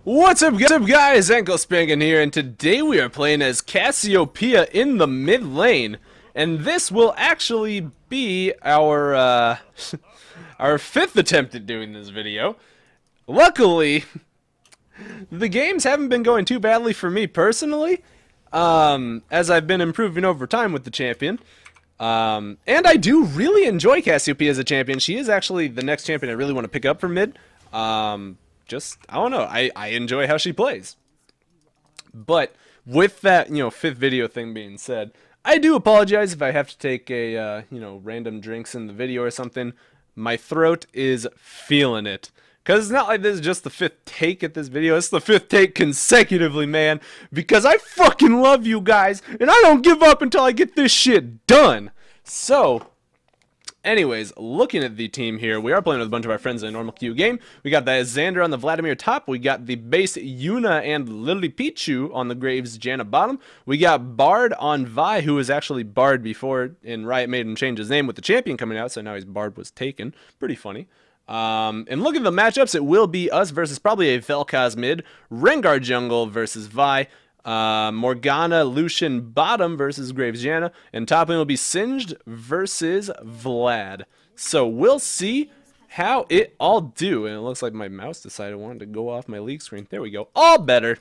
What's up guys, Anklespankin here, and today we are playing as Cassiopeia in the mid lane. And this will actually be our, our 5th attempt at doing this video. Luckily, the games haven't been going too badly for me personally, as I've been improving over time with the champion. And I do really enjoy Cassiopeia as a champion. She is actually the next champion I really want to pick up for mid. I don't know, I enjoy how she plays. But with that, 5th video thing being said, I do apologize if I have to take a, random drinks in the video or something. My throat is feeling it. Because it's not like this is just the 5th take at this video, it's the 5th take consecutively, man. Because I fucking love you guys, and I don't give up until I get this shit done. So, anyways, looking at the team here, we are playing with a bunch of our friends in a normal queue game. We got that Xander on the Vladimir top. We got the base Yuna and Lily Pichu on the Graves Janna bottom. We got Bard on Vi, who was actually Bard before, and Riot made him change his name with the champion coming out, so now he's Bard was taken. Pretty funny. And look at the matchups. It will be us versus probably a Vel'Koz mid, Rengar jungle versus Vi, Morgana Lucian bottom versus Graves Janna, and top lane will be Singed versus Vlad. So we'll see how it all do. And it looks like my mouse decided I wanted to go off my league screen. There we go. All better.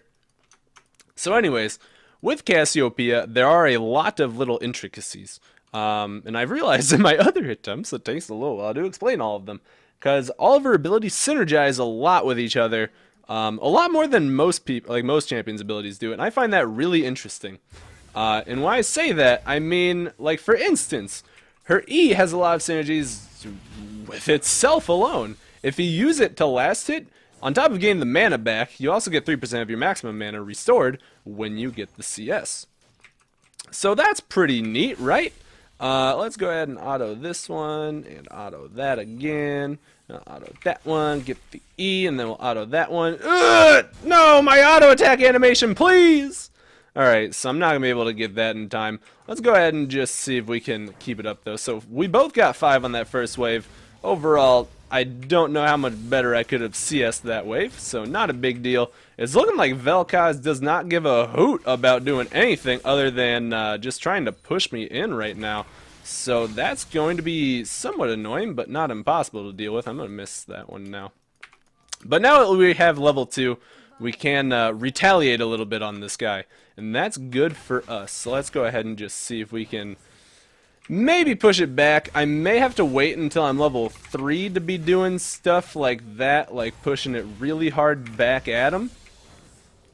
So anyways, with Cassiopeia, there are a lot of little intricacies. And I've realized in my other attempts it takes a little while to explain all of them, because all of her abilities synergize a lot with each other. A lot more than most people, like most champions' abilities do, and I find that really interesting. And when I say that, I mean, like, for instance, her E has a lot of synergies with itself alone. If you use it to last hit, on top of getting the mana back, you also get 3% of your maximum mana restored when you get the CS. So that's pretty neat, right? Let's go ahead and auto this one, and auto that again. Auto that one, get the E, and then we'll auto that one. Ugh! No, my auto attack animation, please! Alright, so I'm not going to be able to get that in time. Let's go ahead and just see if we can keep it up, though. So we both got 5 on that first wave. Overall, I don't know how much better I could have CS'd that wave, so not a big deal. It's looking like Vel'Koz does not give a hoot about doing anything other than just trying to push me in right now. So that's going to be somewhat annoying, but not impossible to deal with. I'm going to miss that one now. But now that we have level 2, we can retaliate a little bit on this guy. And that's good for us. So let's go ahead and just see if we can maybe push it back. I may have to wait until I'm level 3 to be doing stuff like that, like pushing it really hard back at him.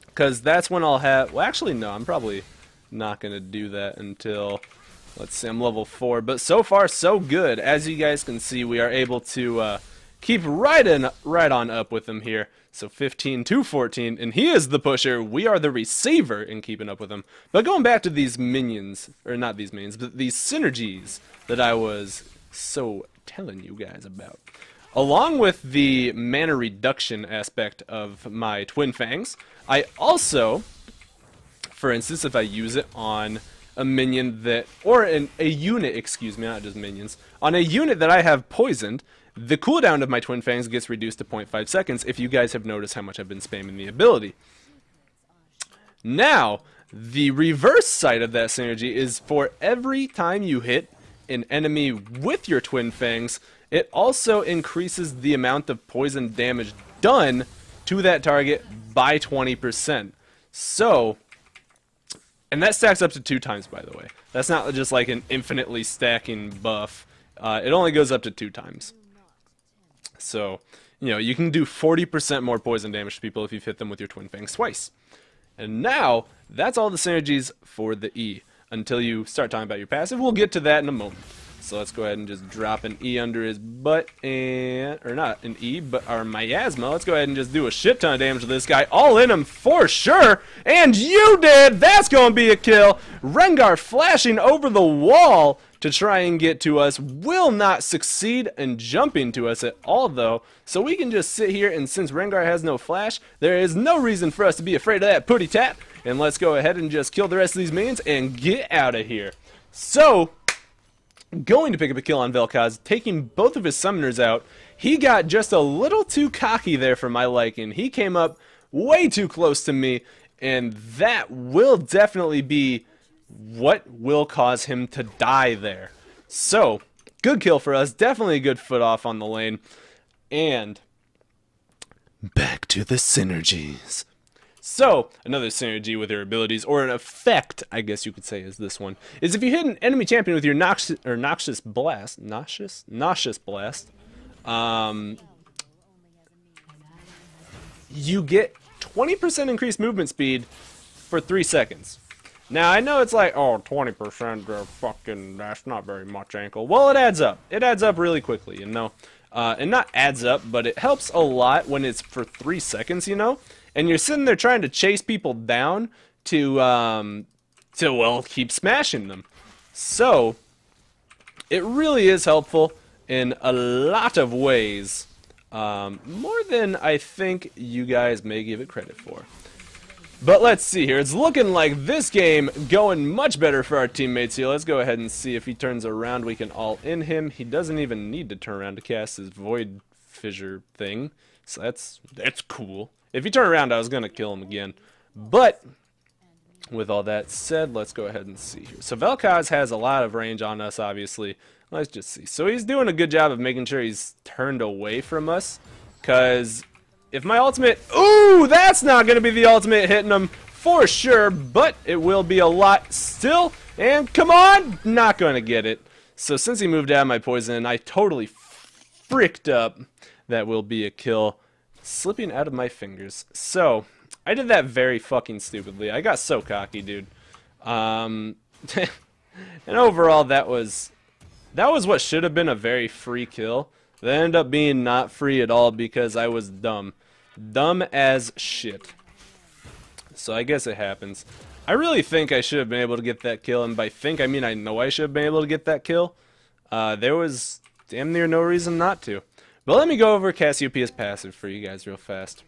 Because that's when I'll have... Well, actually, no, I'm probably not going to do that until... Let's see, I'm level 4, but so far so good. As you guys can see, we are able to keep right on up with him here. So 15 to 14, and he is the pusher. We are the receiver in keeping up with him. But going back to these minions, or not these minions, but these synergies that I was so telling you guys about. Along with the mana reduction aspect of my Twin Fangs, I also, for instance, if I use it on a minion that, or a unit, excuse me, not just minions, on a unit that I have poisoned, the cooldown of my Twin Fangs gets reduced to 0.5 seconds if you guys have noticed how much I've been spamming the ability. Now, the reverse side of that synergy is for every time you hit an enemy with your Twin Fangs, it also increases the amount of poison damage done to that target by 20%. So... And that stacks up to 2 times, by the way. That's not just like an infinitely stacking buff. It only goes up to 2 times. So, you can do 40% more poison damage to people if you've hit them with your Twin Fangs twice. And now, that's all the synergies for the E. Until you start talking about your passive, we'll get to that in a moment. So let's go ahead and just drop an E under his butt, and, or not an E, but our miasma. Let's go ahead and just do a shit ton of damage to this guy. All in him for sure, and you did! That's going to be a kill. Rengar flashing over the wall to try and get to us. Will not succeed in jumping to us at all, though. So we can just sit here, and since Rengar has no flash, there is no reason for us to be afraid of that putty tap. And let's go ahead and just kill the rest of these minions and get out of here. So... going to pick up a kill on Vel'Koz, taking both of his summoners out. He got just a little too cocky there for my liking. He came up way too close to me, and that will definitely be what will cause him to die there. So, good kill for us, definitely a good foot off on the lane, and back to the synergies. So, another synergy with your abilities, or an effect, I guess you could say, is this one, is if you hit an enemy champion with your noxious blast, you get 20% increased movement speed for 3 seconds. Now, I know it's like, oh, 20%, fucking, that's not very much, Ankle. Well, it adds up. It adds up really quickly, you know. And not adds up, but it helps a lot when it's for 3 seconds, you know. And you're sitting there trying to chase people down to well, keep smashing them. So, it really is helpful in a lot of ways. More than I think you guys may give it credit for. But let's see here. It's looking like this game going much better for our teammates here. Let's go ahead and see if he turns around. We can all in him. He doesn't even need to turn around to cast his void fissure thing. So that's cool. If he turned around, I was going to kill him again. But with all that said, let's go ahead and see here. So Vel'Koz has a lot of range on us, obviously. Let's just see. So he's doing a good job of making sure he's turned away from us. Because if my ultimate... Ooh, that's not going to be the ultimate hitting him for sure. But it will be a lot still. And come on! Not going to get it. So since he moved out of my poison, I totally fricked up. That will be a kill. Slipping out of my fingers. So, I did that very fucking stupidly. I got so cocky, dude. And overall, that was what should have been a very free kill. That ended up being not free at all because I was dumb. Dumb as shit. So I guess it happens. I really think I should have been able to get that kill, and by think I mean I know I should have been able to get that kill. There was damn near no reason not to. But let me go over Cassiopeia's passive for you guys real fast.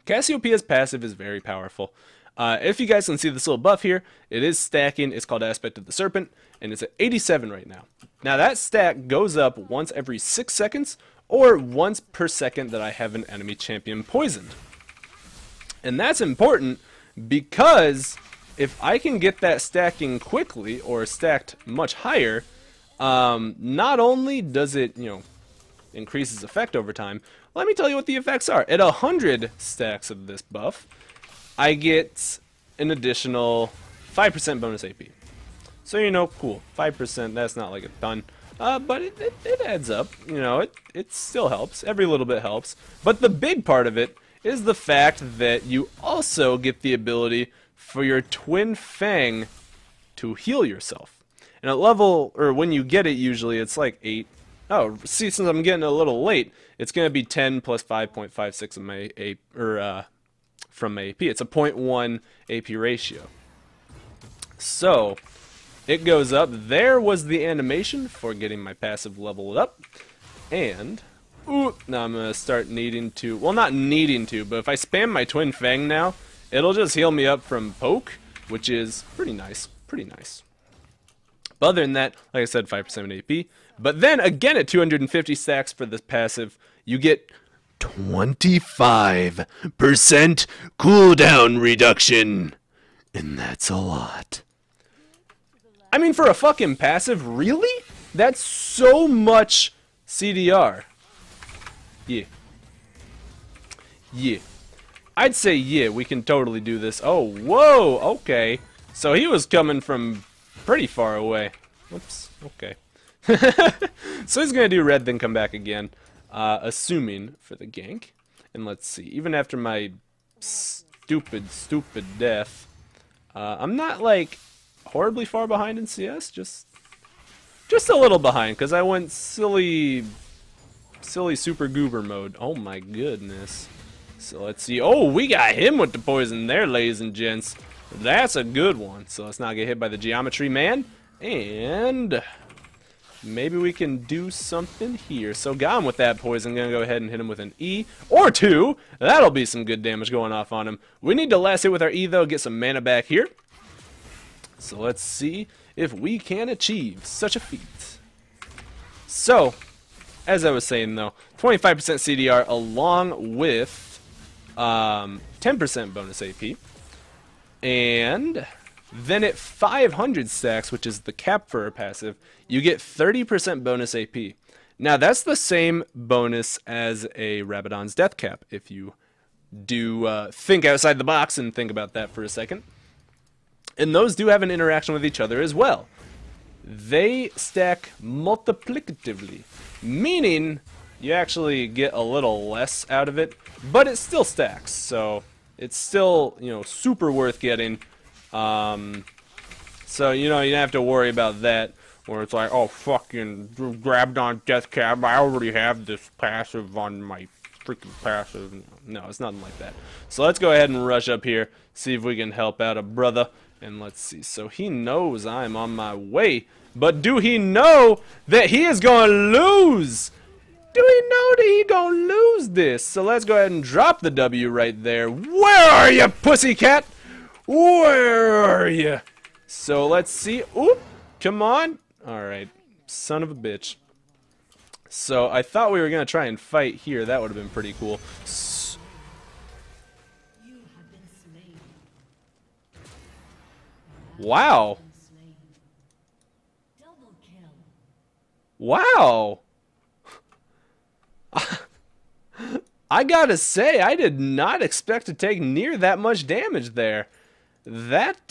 Cassiopeia's passive is very powerful. If you guys can see this little buff here, it is stacking. It's called Aspect of the Serpent, and it's at 87 right now. Now that stack goes up once every 6 seconds, or once per second that I have an enemy champion poisoned. And that's important because if I can get that stacking quickly, or stacked much higher, not only does it, you know, increases effect over time. Let me tell you what the effects are. At 100 stacks of this buff, I get an additional 5% bonus AP. So, you know, cool. 5%, that's not like a ton. But it adds up. You know, it still helps. Every little bit helps. But the big part of it is the fact that you also get the ability for your Twin Fang to heal yourself. And at level, or when you get it usually, it's like 8. Oh, see, since I'm getting a little late, it's going to be 10 plus 5.56 of my AP, or from my AP. It's a 0.1 AP ratio. So, it goes up. There was the animation for getting my passive leveled up. And, ooh, now I'm going to start needing to, well, not needing to, but if I spam my Twin Fang now, it'll just heal me up from poke, which is pretty nice, pretty nice. But other than that, like I said, 5% AP. But then, again, at 250 stacks for this passive, you get 25% cooldown reduction. And that's a lot. I mean, for a fucking passive, really? That's so much CDR. Yeah. Yeah. I'd say, yeah, we can totally do this. Oh, whoa, okay. So he was coming from pretty far away. Whoops, okay. So he's going to do red, then come back again, assuming for the gank. And let's see, even after my stupid death, I'm not, like, horribly far behind in CS, just a little behind, because I went silly super goober mode. Oh my goodness. So let's see. Oh, we got him with the poison there, ladies and gents. That's a good one. So let's not get hit by the geometry man. And maybe we can do something here. So got him with that poison. Gonna go ahead and hit him with an E or 2. That'll be some good damage going off on him. We need to last hit with our E though, get some mana back here. So let's see if we can achieve such a feat. So, as I was saying though, 25% CDR along with 10% bonus AP. And then at 500 stacks, which is the cap for a passive, you get 30% bonus AP. Now that's the same bonus as a Rabadon's death cap, if you do think outside the box and think about that for a second. And those do have an interaction with each other as well. They stack multiplicatively, meaning you actually get a little less out of it, but it still stacks, so it's still, you know, super worth getting. So, you know, you don't have to worry about that, where it's like, oh, fucking grabbed on death cap, I already have this passive on my freaking passive. No, it's nothing like that. So let's go ahead and rush up here, see if we can help out a brother. And let's see, so he knows I'm on my way, but do he know that he is going to lose? Do he know that he going to lose this? So let's go ahead and drop the W right there. Where are you, pussycat? Where are you? So let's see. Oop, come on. Alright, son of a bitch. So I thought we were going to try and fight here. That would have been pretty cool. Wow. Wow. I gotta say, I did not expect to take near that much damage there. That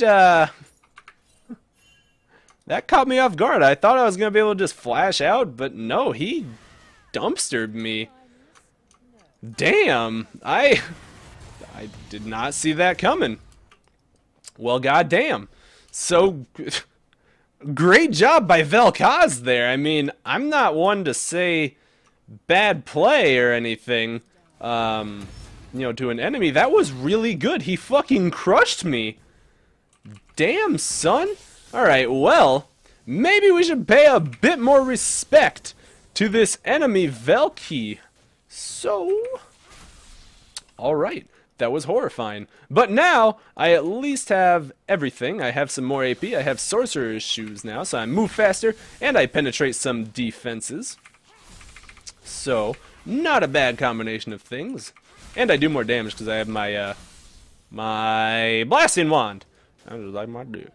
caught me off guard. I thought I was gonna be able to just flash out, but no, he dumpstered me. Damn, I did not see that coming. Well, goddamn. So, great job by Vel'Koz there. I mean, I'm not one to say bad play or anything, you know, to an enemy. That was really good. He fucking crushed me. Damn, son. Alright, well, maybe we should pay a bit more respect to this enemy Vel'Koz. So, alright. That was horrifying. But now, I at least have everything. I have some more AP. I have Sorcerer's Shoes now, so I move faster, and I penetrate some defenses. So, not a bad combination of things. And I do more damage because I have my, my Blasting Wand. I just like my dude.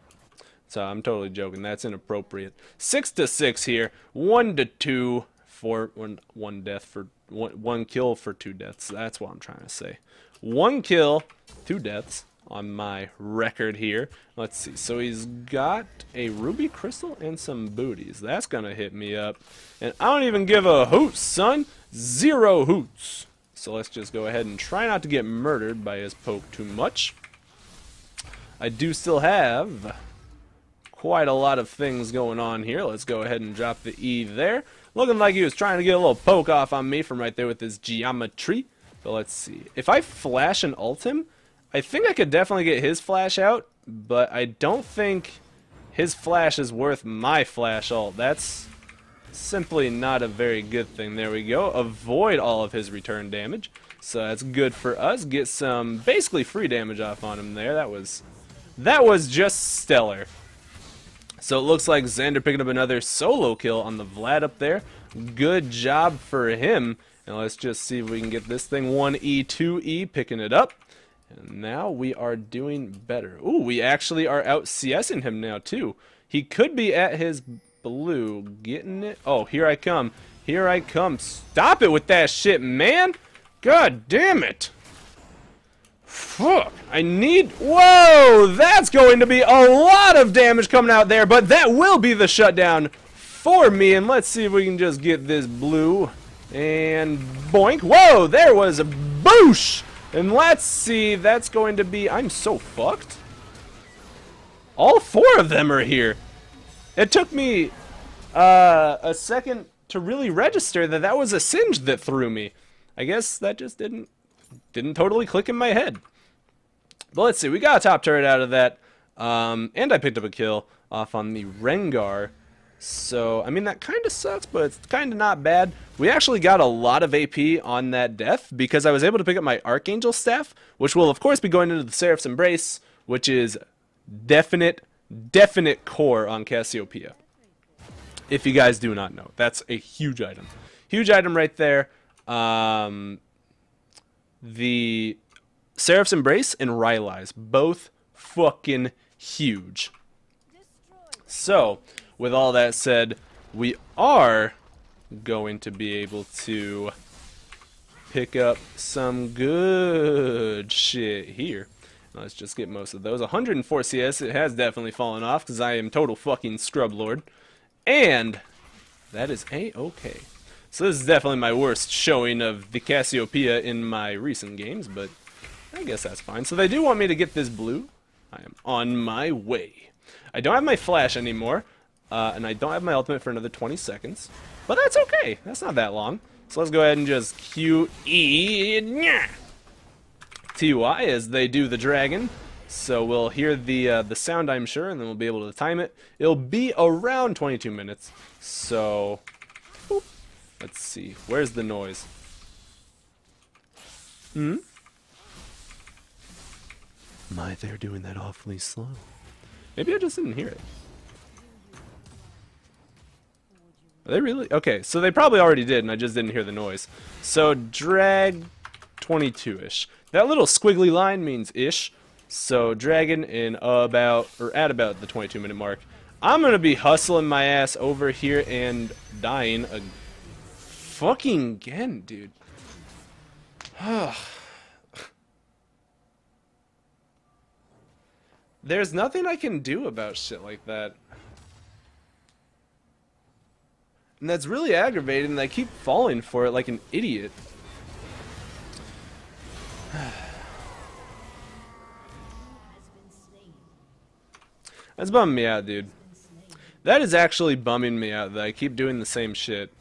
So, I'm totally joking. That's inappropriate. 6 to 6 here. 1 to 2 for one death for one kill for 2 deaths. That's what I'm trying to say. 1 kill, 2 deaths on my record here. Let's see. So he's got a ruby crystal and some booties. That's gonna hit me up. And I don't even give a hoot, son. 0 hoots. So let's just go ahead and try not to get murdered by his poke too much. I do still have quite a lot of things going on here. Let's go ahead and drop the E there. Looking like he was trying to get a little poke off on me from right there with his geometry. But let's see. If I flash and ult him, I think I could definitely get his flash out, but I don't think his flash is worth my flash ult. That's simply not a very good thing. There we go. Avoid all of his return damage. So that's good for us. Get some basically free damage off on him there. That was just stellar. So it looks like Xander picking up another solo kill on the Vlad up there. Good job for him. And let's just see if we can get this thing 1E, 2E, picking it up. And now we are doing better. Ooh, we actually are out CSing him now, too. He could be at his blue, getting it. Oh, here I come. Here I come. Stop it with that shit, man. God damn it. Fuck. I need... Whoa, that's going to be a lot of damage coming out there, but that will be the shutdown for me. And let's see if we can just get this blue. And boink. Whoa, there was a boosh. And let's see, that's going to be... I'm so fucked. All 4 of them are here. It took me a second to really register that that was a Singe that threw me. I guess that just didn't totally click in my head. But let's see, we got a top turret out of that. And I picked up a kill off on the Rengar. So, I mean, that kind of sucks, but it's kind of not bad. We actually got a lot of AP on that death because I was able to pick up my Archangel Staff, which will, of course, be going into the Seraph's Embrace, which is definite core on Cassiopeia. If you guys do not know. That's a huge item. Huge item right there. The Seraph's Embrace and Rylai's, both fucking huge. So, with all that said, we are going to be able to pick up some good shit here. Let's just get most of those. 104 CS, it has definitely fallen off because I am total fucking scrub lord. And that is a-okay. So this is definitely my worst showing of the Cassiopeia in my recent games, but I guess that's fine. So they do want me to get this blue. I am on my way. I don't have my flash anymore, and I don't have my ultimate for another 20 seconds. But that's okay. That's not that long. So let's go ahead and just QE TY as they do the dragon. So we'll hear the sound, I'm sure, and then we'll be able to time it. It'll be around 22 minutes. So, boop. Let's see. Where's the noise? My, they're doing that awfully slow. Maybe I just didn't hear it. Are they really? Okay, so they probably already did, and I just didn't hear the noise. So, drag 22-ish. That little squiggly line means ish. So, dragon in about, or at about the 22-minute mark. I'm gonna be hustling my ass over here and dying fucking again, dude. There's nothing I can do about shit like that. And that's really aggravating, and I keep falling for it like an idiot. That's bumming me out, dude. That is actually bumming me out that I keep doing the same shit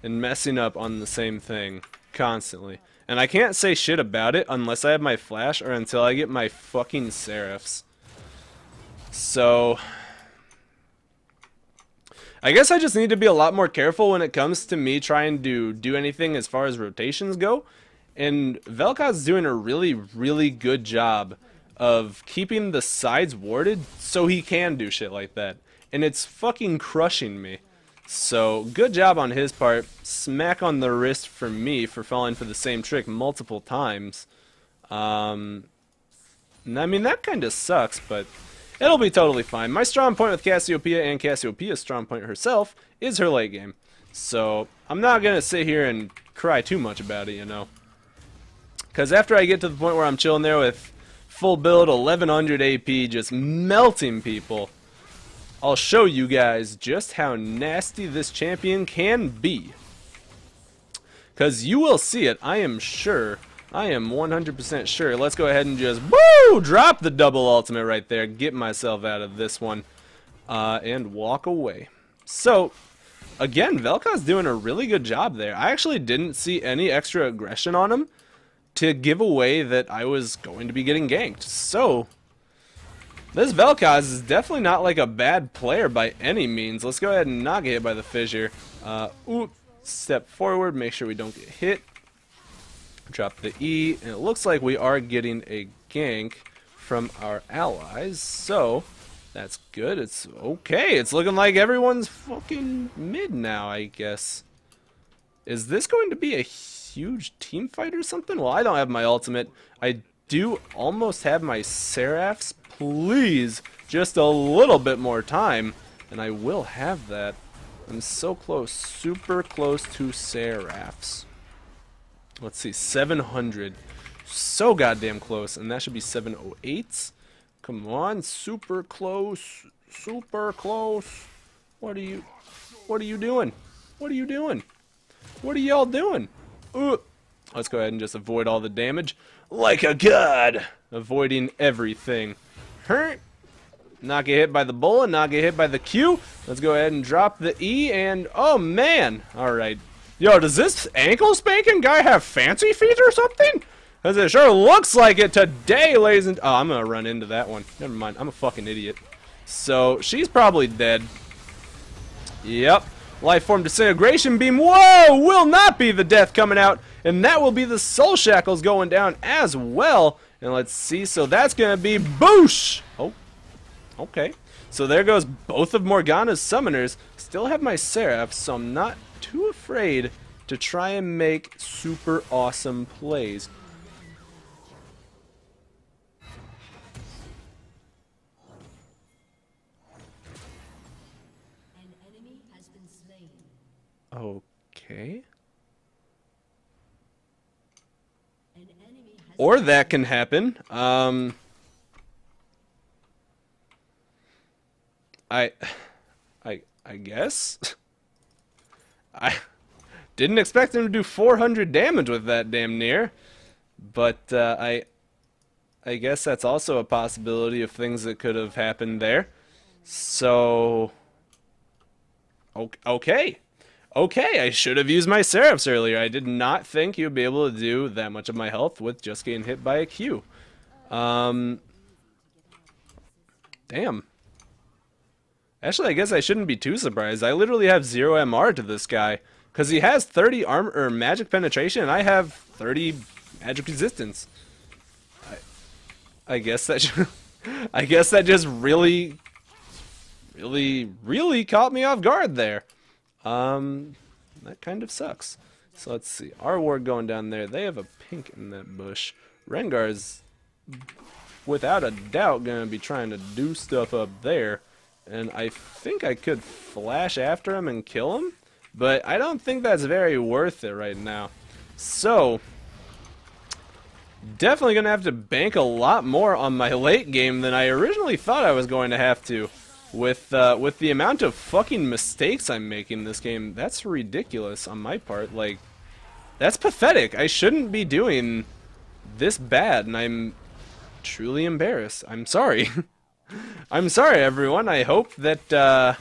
and messing up on the same thing constantly. And I can't say shit about it unless I have my flash or until I get my fucking Seraphs. So, I guess I just need to be a lot more careful when it comes to me trying to do anything as far as rotations go. And Vel'Koz's doing a really, really good job of keeping the sides warded so he can do shit like that. And it's fucking crushing me. So, good job on his part. Smack on the wrist for me for falling for the same trick multiple times. And I mean, that kind of sucks, but it'll be totally fine. My strong point with Cassiopeia and Cassiopeia's strong point herself is her late game. So, I'm not going to sit here and cry too much about it, you know. Because after I get to the point where I'm chilling there with full build, 1100 AP, just melting people, I'll show you guys just how nasty this champion can be. Because you will see it, I am sure. I am 100% sure. Let's go ahead and just, woo! Drop the double ultimate right there. Get myself out of this one. And walk away. So, again, Vel'Koz's doing a really good job there. I actually didn't see any extra aggression on him to give away that I was going to be getting ganked. So, this Vel'Koz is definitely not like a bad player by any means. Let's go ahead and not get hit by the fissure. Step forward, make sure we don't get hit. Drop the E, and it looks like we are getting a gank from our allies, so that's good. It's okay. It's looking like everyone's fucking mid now, I guess. Is this going to be a huge team fight or something? Well, I don't have my ultimate. I do almost have my Seraphs. Please, just a little bit more time, and I will have that. I'm so close, super close to Seraphs. Let's see, 700. So goddamn close, and that should be 708s. Come on, super close, super close. What are you doing? What are you doing? What are y'all doing? Let's go ahead and just avoid all the damage. Like a god! Avoiding everything. Hurt. Not get hit by the bullet, not get hit by the Q. Let's go ahead and drop the E, and oh man! Alright. Yo, does this Anklespankin guy have fancy feet or something? Because it sure looks like it today, ladies and... Oh, I'm gonna run into that one. Never mind, I'm a fucking idiot. So, she's probably dead. Yep. Life form disintegration beam. Whoa! Will not be the death coming out. And that will be the soul shackles going down as well. And let's see. So that's going to be boosh. Oh. Okay. So there goes both of Morgana's summoners. Still have my Seraph, so I'm not too afraid to try and make super awesome plays. Or that can happen. I guess. I didn't expect him to do 400 damage with that damn near, but I guess that's also a possibility of things that could have happened there. So, okay. Okay, I should have used my Seraphs earlier. I did not think you'd be able to do that much of my health with just getting hit by a Q. Damn. Actually, I guess I shouldn't be too surprised. I literally have 0 MR to this guy, because he has 30 armor or magic penetration, and I have 30 magic resistance. I guess that I guess that just really caught me off guard there. That kind of sucks. So let's see. Our ward going down there. They have a pink in that bush. Rengar's without a doubt gonna be trying to do stuff up there. And I think I could flash after him and kill him, but I don't think that's very worth it right now. So definitely gonna have to bank a lot more on my late game than I originally thought I was going to have to. With the amount of fucking mistakes I'm making this game, that's ridiculous on my part. Like, that's pathetic. I shouldn't be doing this bad, and I'm truly embarrassed. I'm sorry. I'm sorry, everyone. I hope that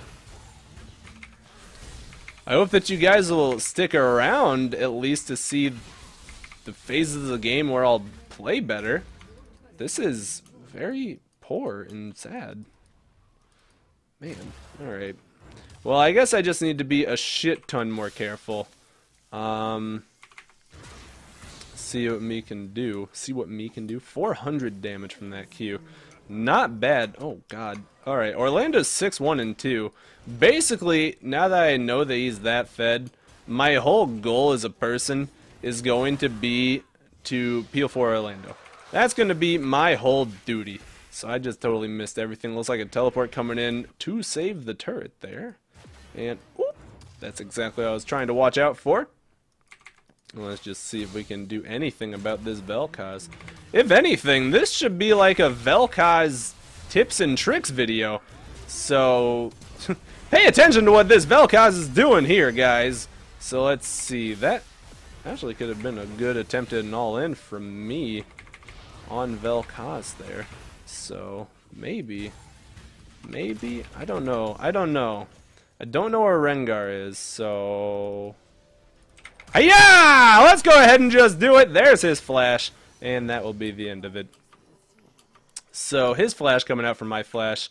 you guys will stick around at least to see the phases of the game where I'll play better. This is very poor and sad. Man, alright. Well, I guess I just need to be a shit ton more careful. See what me can do. 400 damage from that Q. Not bad. Oh, God. Alright, Orlando's 6-1 and 2. Basically, now that I know that he's that fed, my whole goal as a person is going to be to peel for Orlando. That's going to be my whole duty. So I just totally missed everything. Looks like a teleport coming in to save the turret there. And, ooh, that's exactly what I was trying to watch out for. Let's just see if we can do anything about this Vel'Koz. If anything, this should be like a Vel'Koz tips and tricks video. So, pay attention to what this Vel'Koz is doing here, guys. So let's see. That actually could have been a good attempt at an all-in from me on Vel'Koz there. So, maybe, I don't know. I don't know where Rengar is, so... Hi-ya! Let's go ahead and just do it. There's his flash, and that will be the end of it. So, his flash coming out from my flash.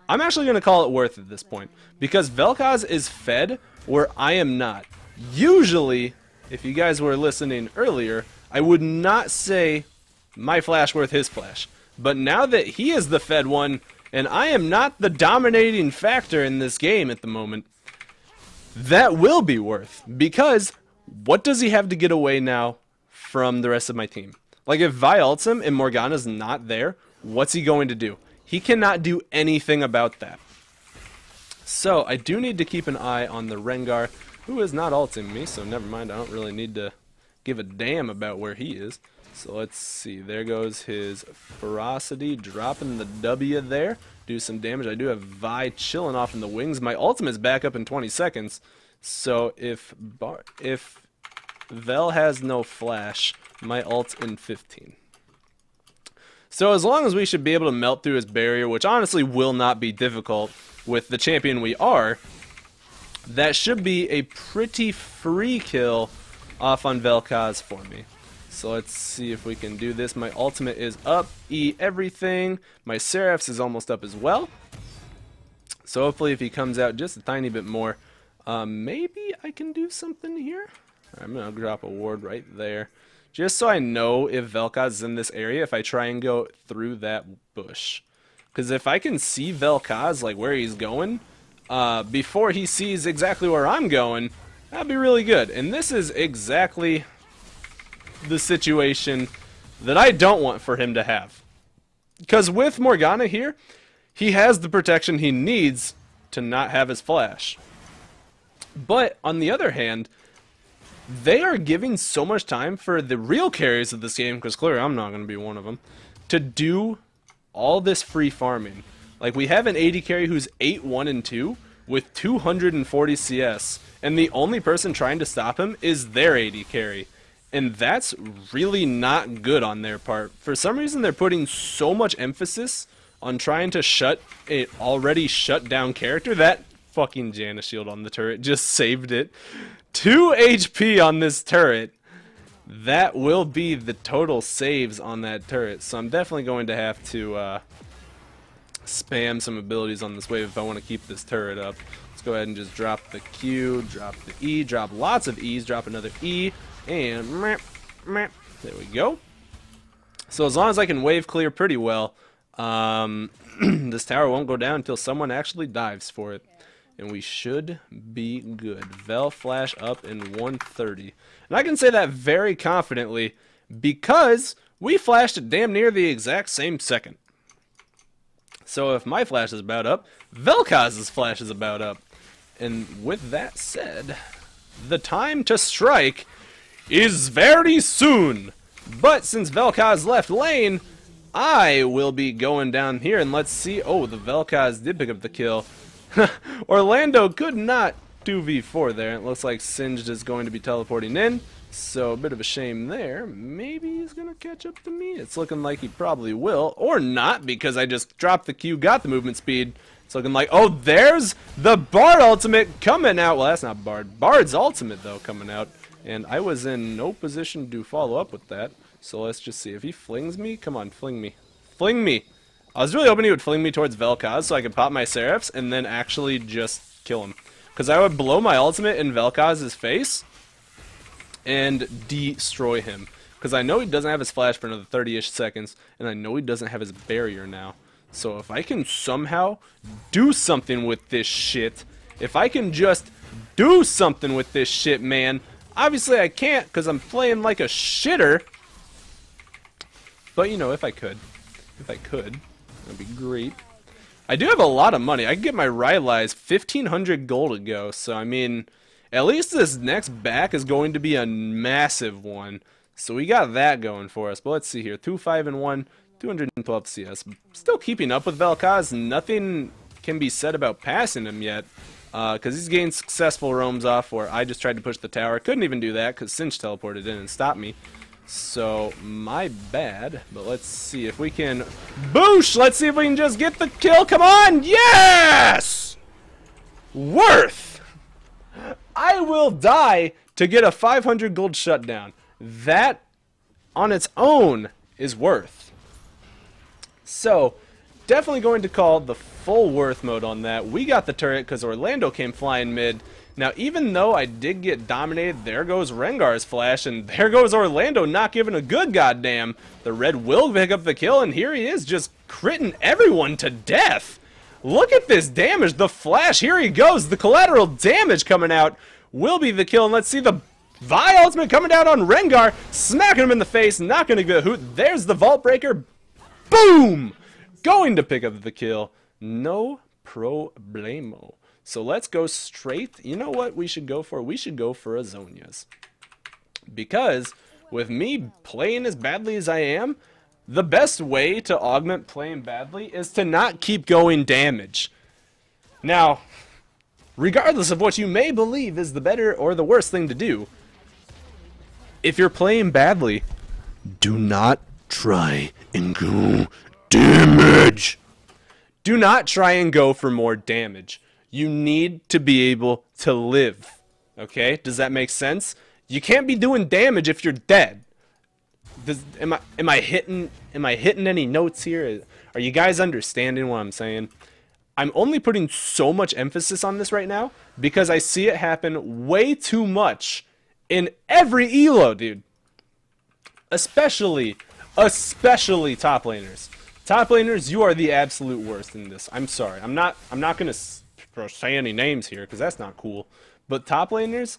I'm actually going to call it worth at this point, because Vel'Koz is fed where I am not. Usually, if you guys were listening earlier, I would not say my flash worth his flash. But now that he is the fed one, and I am not the dominating factor in this game at the moment, that will be worth. Because, what does he have to get away now from the rest of my team? Like, if Vi ults him and Morgana's not there, what's he going to do? He cannot do anything about that. So, I do need to keep an eye on the Rengar, who is not ulting me, so never mind, I don't really need to give a damn about where he is. So let's see, there goes his ferocity, dropping the W there, do some damage. I do have Vi chilling off in the wings. My ultimate's back up in 20 seconds, so if Vel has no flash, my ult's in 15. So as long as we should be able to melt through his barrier, which honestly will not be difficult with the champion we are, that should be a pretty free kill off on Vel'Koz for me. So let's see if we can do this. My ultimate is up, E everything. My Seraphs is almost up as well. So hopefully if he comes out just a tiny bit more, maybe I can do something here. I'm going to drop a ward right there. Just so I know if Vel'Koz is in this area, if I try and go through that bush. Because if I can see Vel'Koz, like where he's going, before he sees exactly where I'm going, that'd be really good. And this is exactly the situation that I don't want for him to have. Because with Morgana here, he has the protection he needs to not have his flash. But, on the other hand, they are giving so much time for the real carries of this game, because clearly I'm not going to be one of them, to do all this free farming. Like, we have an 80 carry who's 8-1 and 2 with 240 CS, and the only person trying to stop him is their 80 carry. And that's really not good on their part. For some reason, they're putting so much emphasis on trying to shut an already shut down character. That fucking Janus shield on the turret just saved it. 2 HP on this turret. That will be the total saves on that turret. So I'm definitely going to have to spam some abilities on this wave if I want to keep this turret up. Let's go ahead and just drop the Q, drop the E, drop lots of E's, drop another E, and there we go. So as long as I can wave clear pretty well, this tower won't go down until someone actually dives for it. And we should be good. Vel flash up in 130. And I can say that very confidently because we flashed it damn near the exact same second. So if my flash is about up, Vel'Koz's flash is about up. And with that said, the time to strike is very soon. But since Vel'Koz left lane, I will be going down here and let's see. Oh, the Vel'Koz did pick up the kill. Orlando could not 2v4 there. It looks like Singed is going to be teleporting in. So a bit of a shame there. Maybe he's going to catch up to me. It's looking like he probably will. Or not, because I just dropped the Q, got the movement speed. It's looking like, oh, there's the Bard ultimate coming out. Well, that's not Bard. Bard's ultimate, though, coming out. And I was in no position to follow up with that. So let's just see. If he flings me, come on, fling me. Fling me. I was really hoping he would fling me towards Vel'Koz so I could pop my Seraphs and then actually just kill him. Because I would blow my ultimate in Vel'Koz's face and destroy him. Because I know he doesn't have his flash for another 30-ish seconds, and I know he doesn't have his barrier now. So if I can somehow do something with this shit, if I can just do something with this shit, man. Obviously I can't because I'm playing like a shitter. But, you know, if I could, that'd be great. I do have a lot of money. I can get my Rylai's 1,500 gold to go. So, I mean, at least this next back is going to be a massive one. So we got that going for us. But let's see here. 2-5-1, 212 CS. Still keeping up with Vel'Koz. Nothing can be said about passing him yet. Because he's gained successful roams off where I just tried to push the tower. Couldn't even do that because Cinch teleported in and stopped me. So, my bad, but let's see if we can... Boosh! Let's see if we can just get the kill. Come on! Yes! Worth! I will die to get a 500 gold shutdown. That, on its own, is worth. So, definitely going to call the full worth mode on that. We got the turret because Orlando came flying mid. Now, even though I did get dominated, there goes Rengar's flash, and there goes Orlando not giving a good goddamn. The red will pick up the kill, and here he is just critting everyone to death. Look at this damage. The flash, here he goes. The collateral damage coming out will be the kill, and let's see the Vi ultimate coming down on Rengar, smacking him in the face, not going to get a hoot. There's the Vault Breaker. Boom! Going to pick up the kill. No problemo. So let's go straight. You know what we should go for? We should go for Azonias. Because with me playing as badly as I am, the best way to augment playing badly is to not keep going damage. Now, regardless of what you may believe is the better or the worst thing to do, if you're playing badly, do not try and go damage. Do not try and go for more damage. You need to be able to live. Okay? Does that make sense? You can't be doing damage if you're dead. Am I hitting any notes here? Are you guys understanding what I'm saying? I'm only putting so much emphasis on this right now because I see it happen way too much in every elo, dude. Especially top laners. Top laners, you are the absolute worst in this. I'm sorry. I'm not gonna say any names here because that's not cool. But top laners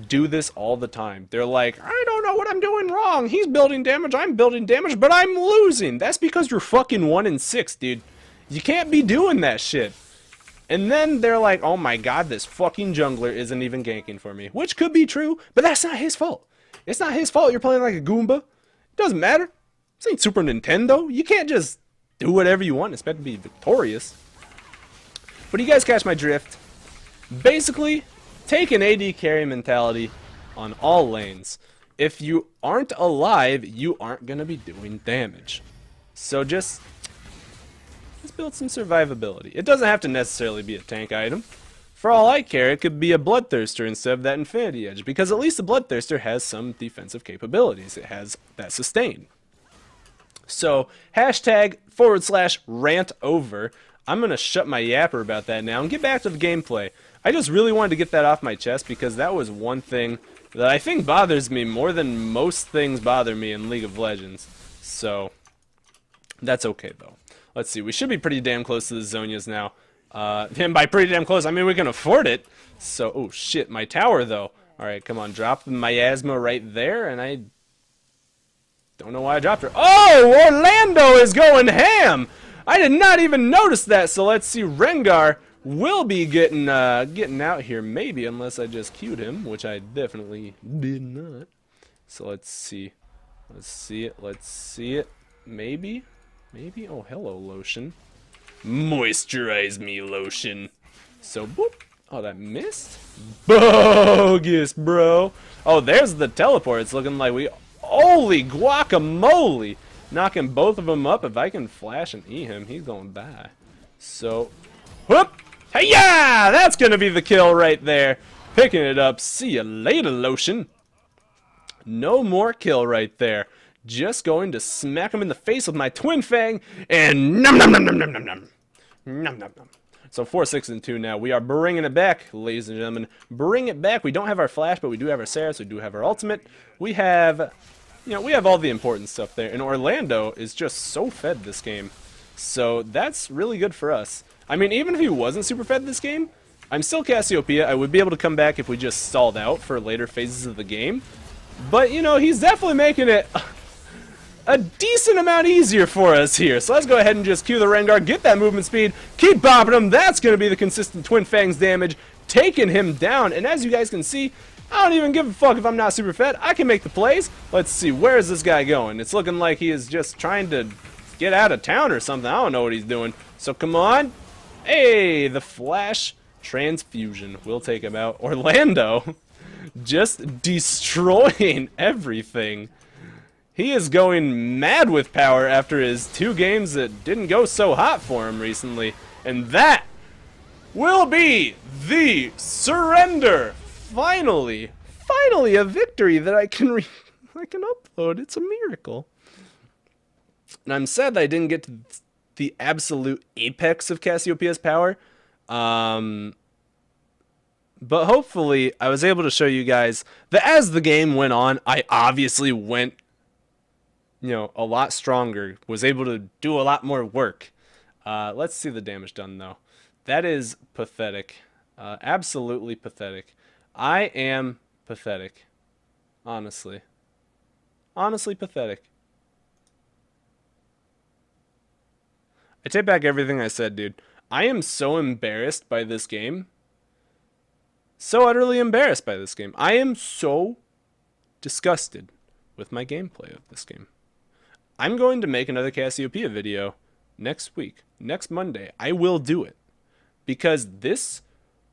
do this all the time. They're like, I don't know what I'm doing wrong. He's building damage, I'm building damage, but I'm losing. That's because you're fucking 1 in 6, dude. You can't be doing that shit. And then they're like, oh my god, this fucking jungler isn't even ganking for me. Which could be true, but that's not his fault. It's not his fault you're playing like a Goomba. It doesn't matter. This ain't Super Nintendo. You can't just do whatever you want and expect to be victorious. But you guys catch my drift. Basically, take an AD carry mentality on all lanes. If you aren't alive, you aren't going to be doing damage. So just build some survivability. It doesn't have to necessarily be a tank item. For all I care, it could be a Bloodthirster instead of that Infinity Edge, because at least the Bloodthirster has some defensive capabilities. It has that sustain. So, #/rant over. I'm going to shut my yapper about that now and get back to the gameplay. I just really wanted to get that off my chest because that was one thing that I think bothers me more than most things bother me in League of Legends. So, that's okay though. Let's see, we should be pretty damn close to the Zhonya's now. And by pretty damn close, I mean we can afford it. So, oh shit, my tower though. Alright, come on, drop the miasma right there, and I don't know why I dropped her. Oh, Orlando is going ham! I did not even notice that, so let's see, Rengar will be getting out here, maybe, unless I just queued him, which I definitely did not. So let's see. Let's see it, let's see it. Maybe? Maybe? Oh, hello, lotion. Moisturize me, lotion. So, boop. Oh, that missed? Bogus, bro. Oh, there's the teleport. It's looking like we... Holy guacamole! Knocking both of them up. If I can flash and E him, he's going by. So, whoop! Hey-ya! That's gonna be the kill right there. Picking it up. See ya later, lotion. No more kill right there. Just going to smack him in the face with my Twin Fang, and num num num num num num num. Num num num. So 4-6-2 now. We are bringing it back, ladies and gentlemen. Bring it back. We don't have our flash, but we do have our Saris. We do have our ultimate. We have, you know, we have all the important stuff there. And Orlando is just so fed this game. So that's really good for us. I mean, even if he wasn't super fed this game, I'm still Cassiopeia. I would be able to come back if we just stalled out for later phases of the game. But, you know, he's definitely making it a decent amount easier for us here. So let's go ahead and just cue the Rengar, get that movement speed, keep bopping him. That's going to be the consistent Twin Fangs damage, taking him down. And as you guys can see, I don't even give a fuck if I'm not super fed. I can make the plays. Let's see, where is this guy going? It's looking like he is just trying to get out of town or something. I don't know what he's doing. So come on. Hey, the flash transfusion will take him out. Orlando just destroying everything. He is going mad with power after his 2 games that didn't go so hot for him recently. And that will be the surrender. Finally a victory that I can upload. It's a miracle. And I'm sad that I didn't get to the absolute apex of Cassiopeia's power. But hopefully I was able to show you guys that as the game went on, I obviously went, you know, a lot stronger, was able to do a lot more work. Let's see the damage done, though. That is pathetic. Absolutely pathetic. I am pathetic. Honestly. Honestly pathetic. I take back everything I said, dude. I am so embarrassed by this game. So utterly embarrassed by this game. I am so disgusted with my gameplay of this game. I'm going to make another Cassiopeia video next week. Next Monday. I will do it. Because this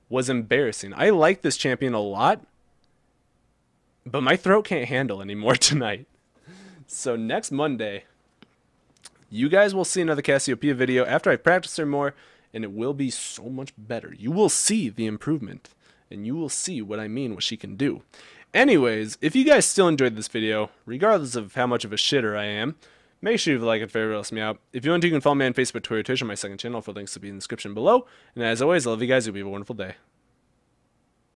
was embarrassing. I like this champion a lot. But my throat can't handle anymore tonight. So next Monday, you guys will see another Cassiopeia video after I practice her more. And it will be so much better. You will see the improvement. And you will see what I mean, what she can do. Anyways, if you guys still enjoyed this video, regardless of how much of a shitter I am, make sure you like it, favorite, helps me out. If you want to, you can follow me on Facebook, Twitter, Twitch, or my second channel. For links to be in the description below. And as always, I love you guys. You'll have a wonderful day.